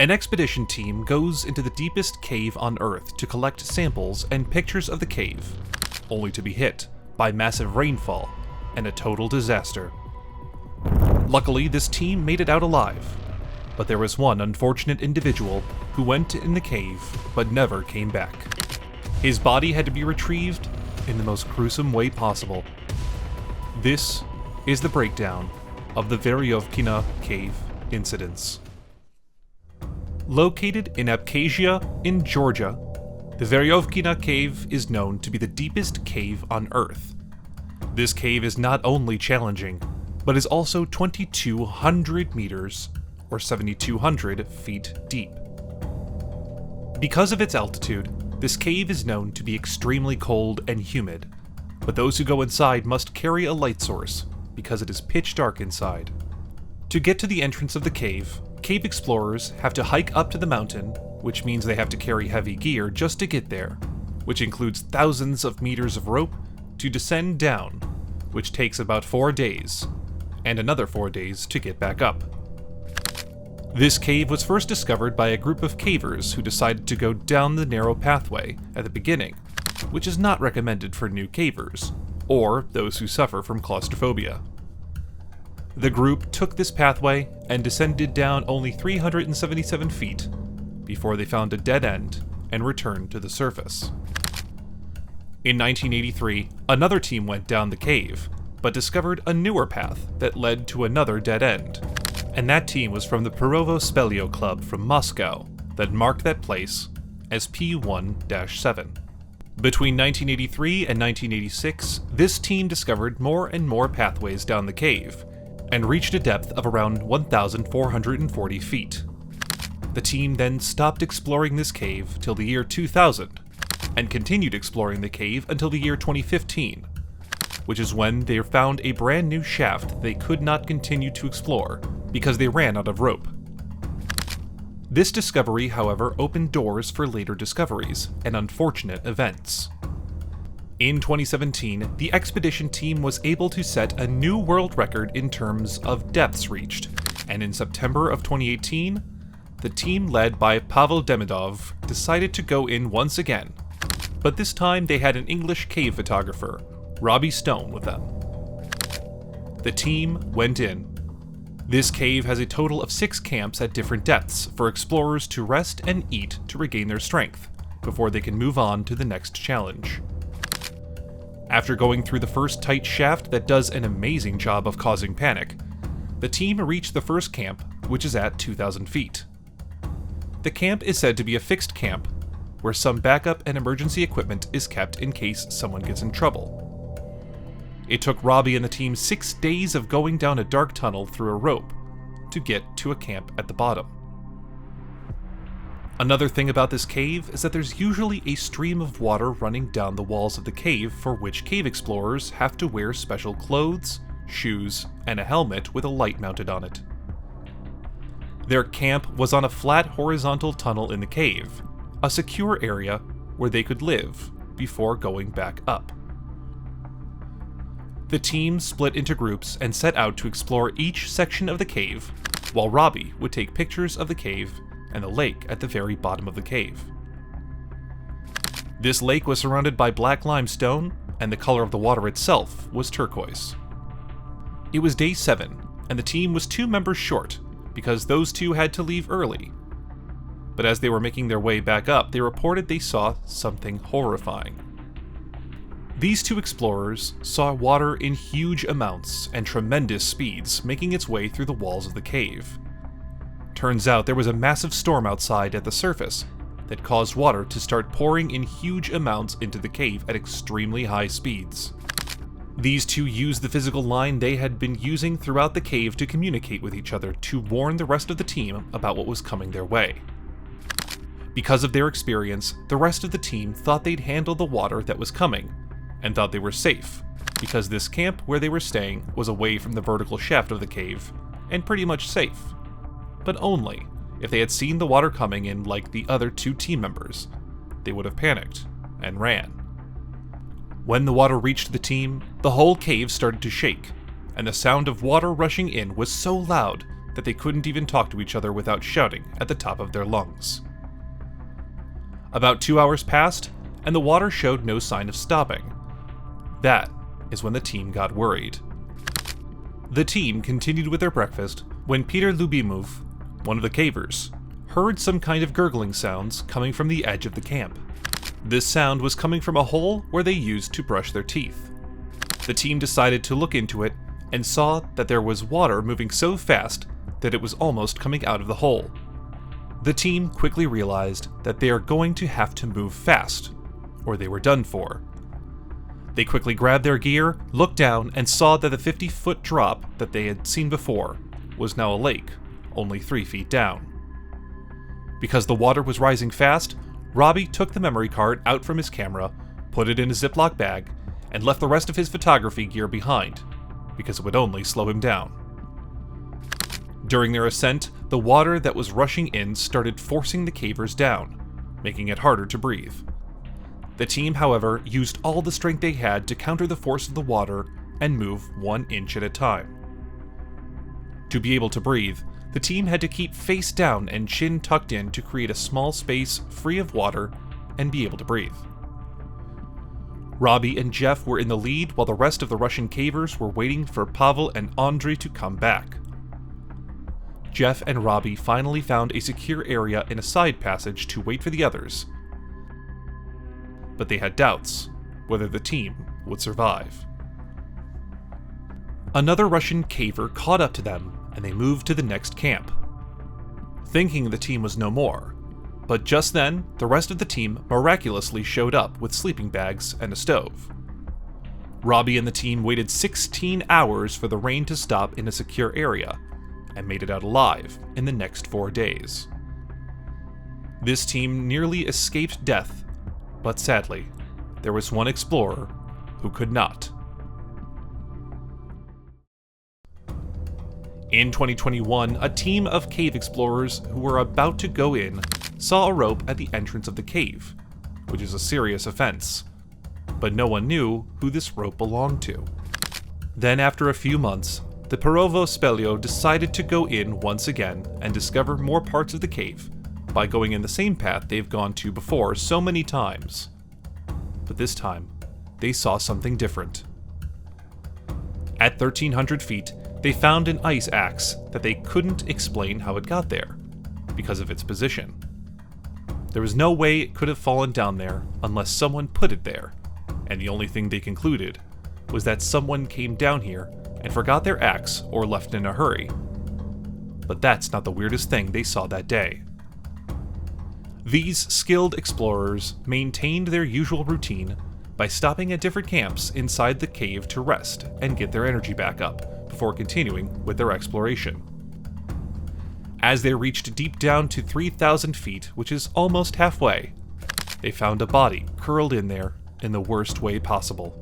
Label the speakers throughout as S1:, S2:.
S1: An expedition team goes into the deepest cave on Earth to collect samples and pictures of the cave, only to be hit by massive rainfall and a total disaster. Luckily, this team made it out alive, but there was one unfortunate individual who went in the cave but never came back. His body had to be retrieved in the most gruesome way possible. This is the breakdown of the Veryovkina cave incidents. Located in Abkhazia in Georgia, the Veryovkina cave is known to be the deepest cave on Earth. This cave is not only challenging, but is also 2,200 meters, or 7,200 feet deep. Because of its altitude, this cave is known to be extremely cold and humid, but those who go inside must carry a light source, because it is pitch dark inside. To get to the entrance of the cave explorers have to hike up to the mountain, which means they have to carry heavy gear just to get there, which includes thousands of meters of rope to descend down, which takes about 4 days, and another 4 days to get back up. This cave was first discovered by a group of cavers who decided to go down the narrow pathway at the beginning, which is not recommended for new cavers, or those who suffer from claustrophobia. The group took this pathway and descended down only 377 feet before they found a dead end and returned to the surface. In 1983, another team went down the cave, but discovered a newer path that led to another dead end, and that team was from the Veryovkina Club from Moscow that marked that place as P1-7. Between 1983 and 1986, this team discovered more and more pathways down the cave, and reached a depth of around 1,440 feet. The team then stopped exploring this cave till the year 2000, and continued exploring the cave until the year 2015, which is when they found a brand new shaft they could not continue to explore because they ran out of rope. This discovery, however, opened doors for later discoveries and unfortunate events. In 2017, the expedition team was able to set a new world record in terms of depths reached, and in September of 2018, the team led by Pavel Demidov decided to go in once again, but this time they had an English cave photographer, Robbie Stone, with them. The team went in. This cave has a total of 6 camps at different depths for explorers to rest and eat to regain their strength, before they can move on to the next challenge. After going through the first tight shaft that does an amazing job of causing panic, the team reached the first camp, which is at 2,000 feet. The camp is said to be a fixed camp, where some backup and emergency equipment is kept in case someone gets in trouble. It took Robbie and the team 6 days of going down a dark tunnel through a rope to get to a camp at the bottom. Another thing about this cave is that there's usually a stream of water running down the walls of the cave, for which cave explorers have to wear special clothes, shoes, and a helmet with a light mounted on it. Their camp was on a flat horizontal tunnel in the cave, a secure area where they could live before going back up. The team split into groups and set out to explore each section of the cave, while Robbie would take pictures of the cave and the lake at the very bottom of the cave. This lake was surrounded by black limestone, and the color of the water itself was turquoise. It was day 7, and the team was 2 members short, because those 2 had to leave early. But as they were making their way back up, they reported they saw something horrifying. These 2 explorers saw water in huge amounts and tremendous speeds making its way through the walls of the cave. Turns out there was a massive storm outside at the surface that caused water to start pouring in huge amounts into the cave at extremely high speeds. These 2 used the physical line they had been using throughout the cave to communicate with each other to warn the rest of the team about what was coming their way. Because of their experience, the rest of the team thought they'd handle the water that was coming, and thought they were safe, because this camp where they were staying was away from the vertical shaft of the cave, and pretty much safe. But only if they had seen the water coming in like the other 2 team members. They would have panicked and ran. When the water reached the team, the whole cave started to shake, and the sound of water rushing in was so loud that they couldn't even talk to each other without shouting at the top of their lungs. About 2 hours passed, and the water showed no sign of stopping. That is when the team got worried. The team continued with their breakfast when Peter Lubimov, one of the cavers, heard some kind of gurgling sounds coming from the edge of the camp. This sound was coming from a hole where they used to brush their teeth. The team decided to look into it and saw that there was water moving so fast that it was almost coming out of the hole. The team quickly realized that they are going to have to move fast, or they were done for. They quickly grabbed their gear, looked down, and saw that the 50-foot drop that they had seen before was now a lake, only 3 feet down. Because the water was rising fast, Robbie took the memory card out from his camera, put it in a Ziploc bag, and left the rest of his photography gear behind, because it would only slow him down. During their ascent, the water that was rushing in started forcing the cavers down, making it harder to breathe. The team, however, used all the strength they had to counter the force of the water and move 1 inch at a time. To be able to breathe, the team had to keep face down and chin tucked in to create a small space free of water and be able to breathe. Robbie and Jeff were in the lead while the rest of the Russian cavers were waiting for Pavel and Andrei to come back. Jeff and Robbie finally found a secure area in a side passage to wait for the others, but they had doubts whether the team would survive. Another Russian caver caught up to them, and they moved to the next camp, thinking the team was no more. But just then, the rest of the team miraculously showed up with sleeping bags and a stove. Robbie and the team waited 16 hours for the rain to stop in a secure area, and made it out alive in the next 4 days. This team nearly escaped death, but sadly, there was one explorer who could not. In 2021, a team of cave explorers who were about to go in saw a rope at the entrance of the cave, which is a serious offense, but no one knew who this rope belonged to. Then after a few months, the Veryovkina decided to go in once again and discover more parts of the cave by going in the same path they've gone to before so many times. But this time, they saw something different. At 1,300 feet, they found an ice axe that they couldn't explain how it got there, because of its position. There was no way it could have fallen down there unless someone put it there, and the only thing they concluded was that someone came down here and forgot their axe or left in a hurry. But that's not the weirdest thing they saw that day. These skilled explorers maintained their usual routine by stopping at different camps inside the cave to rest and get their energy back up before continuing with their exploration. As they reached deep down to 3,000 feet, which is almost halfway, they found a body curled in there in the worst way possible.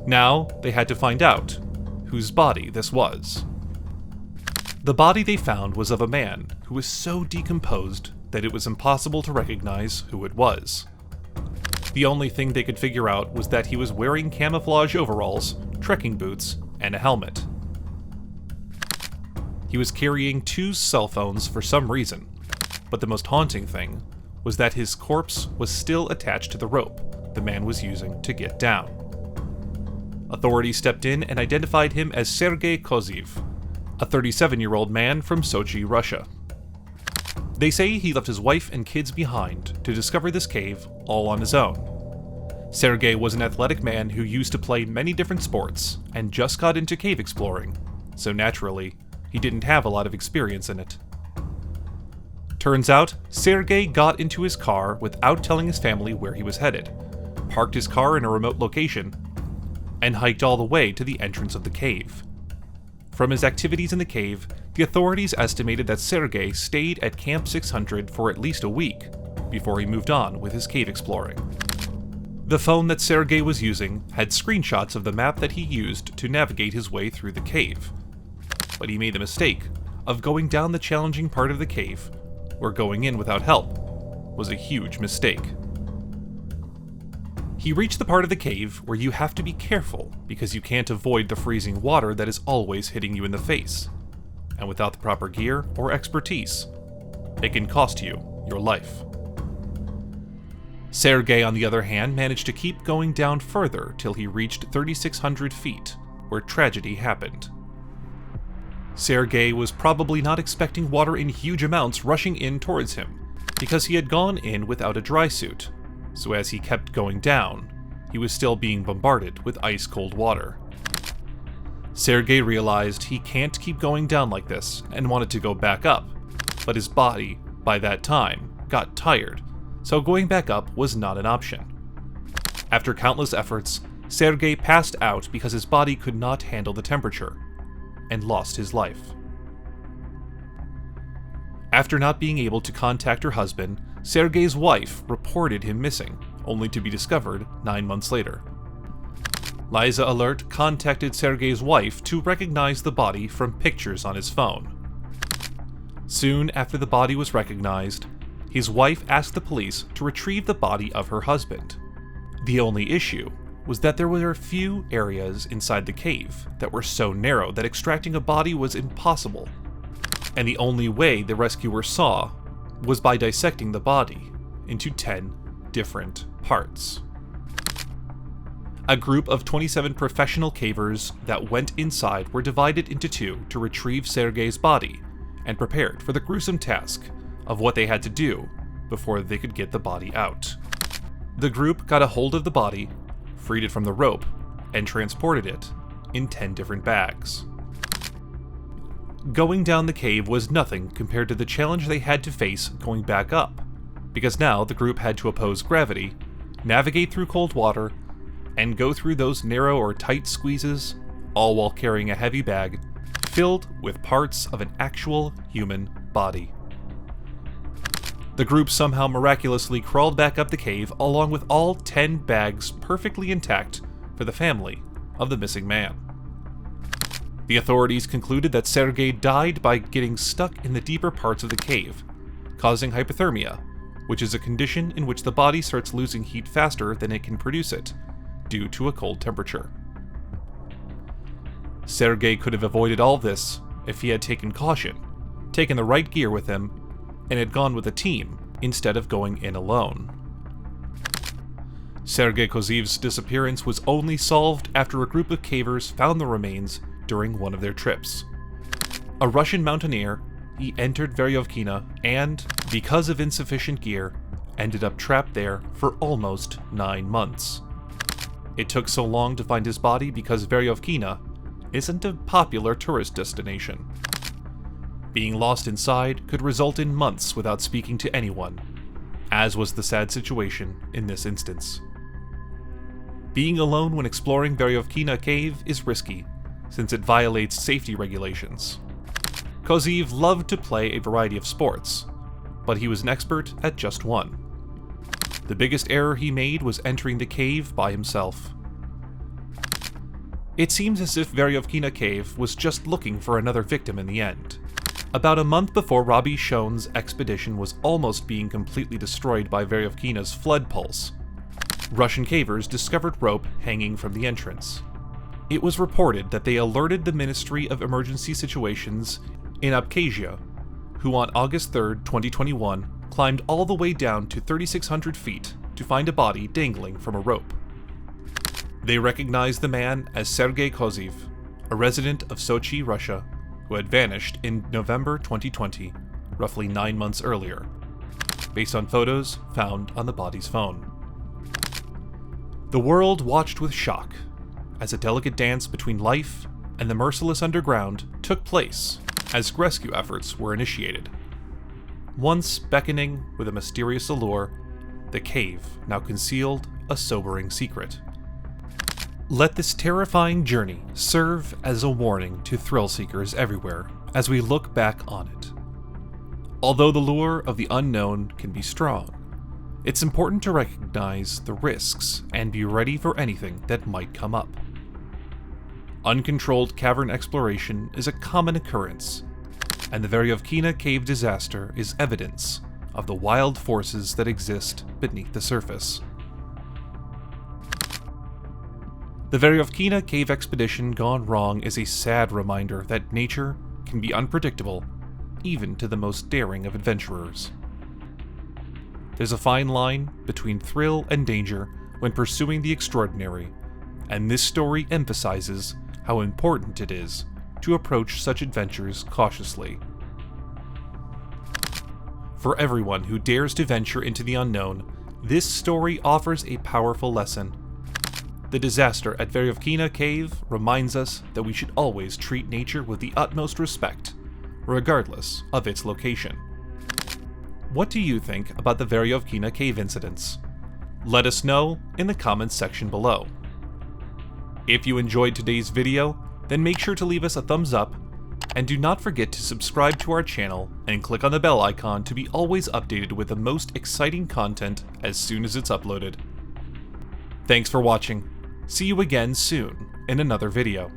S1: Now they had to find out whose body this was. The body they found was of a man who was so decomposed that it was impossible to recognize who it was. The only thing they could figure out was that he was wearing camouflage overalls, trekking boots, and a helmet. He was carrying 2 cell phones for some reason, but the most haunting thing was that his corpse was still attached to the rope the man was using to get down. Authorities stepped in and identified him as SERGEI KOZEEV, a 37-year-old man from Sochi, Russia. They say he left his wife and kids behind to discover this cave all on his own. Sergei was an athletic man who used to play many different sports and just got into cave exploring, so naturally, he didn't have a lot of experience in it. Turns out, Sergei got into his car without telling his family where he was headed, parked his car in a remote location, and hiked all the way to the entrance of the cave. From his activities in the cave, the authorities estimated that Sergei stayed at Camp 600 for at least a week before he moved on with his cave exploring. The phone that Sergei was using had screenshots of the map that he used to navigate his way through the cave, but he made the mistake of going down the challenging part of the cave, where going in without help was a huge mistake. He reached the part of the cave where you have to be careful because you can't avoid the freezing water that is always hitting you in the face. and without the proper gear or expertise, it can cost you your life. Sergei, on the other hand, managed to keep going down further till he reached 3,600 feet, where tragedy happened. Sergei was probably not expecting water in huge amounts rushing in towards him, because he had gone in without a dry suit, so as he kept going down, he was still being bombarded with ice-cold water. Sergei realized he can't keep going down like this and wanted to go back up, but his body, by that time, got tired, so going back up was not an option. After countless efforts, Sergei passed out because his body could not handle the temperature, and lost his life. After not being able to contact her husband, Sergei's wife reported him missing, only to be discovered 9 months later. Liza Alert contacted Sergei's wife to recognize the body from pictures on his phone. Soon after the body was recognized, his wife asked the police to retrieve the body of her husband. The only issue was that there were a few areas inside the cave that were so narrow that extracting a body was impossible, and the only way the rescuers saw was by dissecting the body into 10 different parts. A group of 27 professional cavers that went inside were divided into two to retrieve Sergei's body and prepared for the gruesome task of what they had to do before they could get the body out. The group got a hold of the body, freed it from the rope, and transported it in 10 different bags. Going down the cave was nothing compared to the challenge they had to face going back up, because now the group had to oppose gravity, navigate through cold water, and go through those narrow or tight squeezes, all while carrying a heavy bag filled with parts of an actual human body. The group somehow miraculously crawled back up the cave along with all 10 bags perfectly intact for the family of the missing man. The authorities concluded that Sergei died by getting stuck in the deeper parts of the cave, causing hypothermia, which is a condition in which the body starts losing heat faster than it can produce it, due to a cold temperature. Sergei could have avoided all this if he had taken caution, taken the right gear with him, and had gone with a team instead of going in alone. SERGEI KOZEEV's disappearance was only solved after a group of cavers found the remains during one of their trips. A Russian mountaineer, he entered Veryovkina and, because of insufficient gear, ended up trapped there for almost 9 months. It took so long to find his body because Veryovkina isn't a popular tourist destination. Being lost inside could result in months without speaking to anyone, as was the sad situation in this instance. Being alone when exploring Veryovkina cave is risky, since it violates safety regulations. Kozeev loved to play a variety of sports, but he was an expert at just one. The biggest error he made was entering the cave by himself. It seems as if Veryovkina cave was just looking for another victim in the end. About a month before Robbie Schoen's expedition was almost being completely destroyed by Veryovkina's flood pulse, Russian cavers discovered rope hanging from the entrance. It was reported that they alerted the Ministry of Emergency Situations in Abkhazia, who on August 3, 2021, climbed all the way down to 3,600 feet to find a body dangling from a rope. They recognized the man as SERGEI KOZEEV, a resident of Sochi, Russia, who had vanished in November 2020, roughly 9 months earlier, based on photos found on the body's phone. The world watched with shock as a delicate dance between life and the merciless underground took place as rescue efforts were initiated. Once beckoning with a mysterious allure, the cave now concealed a sobering secret. Let this terrifying journey serve as a warning to thrill-seekers everywhere as we look back on it. Although the lure of the unknown can be strong, it's important to recognize the risks and be ready for anything that might come up. Uncontrolled cavern exploration is a common occurrence, and the Veryovkina cave disaster is evidence of the wild forces that exist beneath the surface. The Veryovkina cave expedition gone wrong is a sad reminder that nature can be unpredictable, even to the most daring of adventurers. There's a fine line between thrill and danger when pursuing the extraordinary, and this story emphasizes how important it is to approach such adventures cautiously. For everyone who dares to venture into the unknown, this story offers a powerful lesson. The disaster at Veryovkina Cave reminds us that we should always treat nature with the utmost respect, regardless of its location. What do you think about the Veryovkina Cave incidents? Let us know in the comments section below. If you enjoyed today's video, then make sure to leave us a thumbs up, and do not forget to subscribe to our channel and click on the bell icon to be always updated with the most exciting content as soon as it's uploaded. Thanks for watching. See you again soon in another video.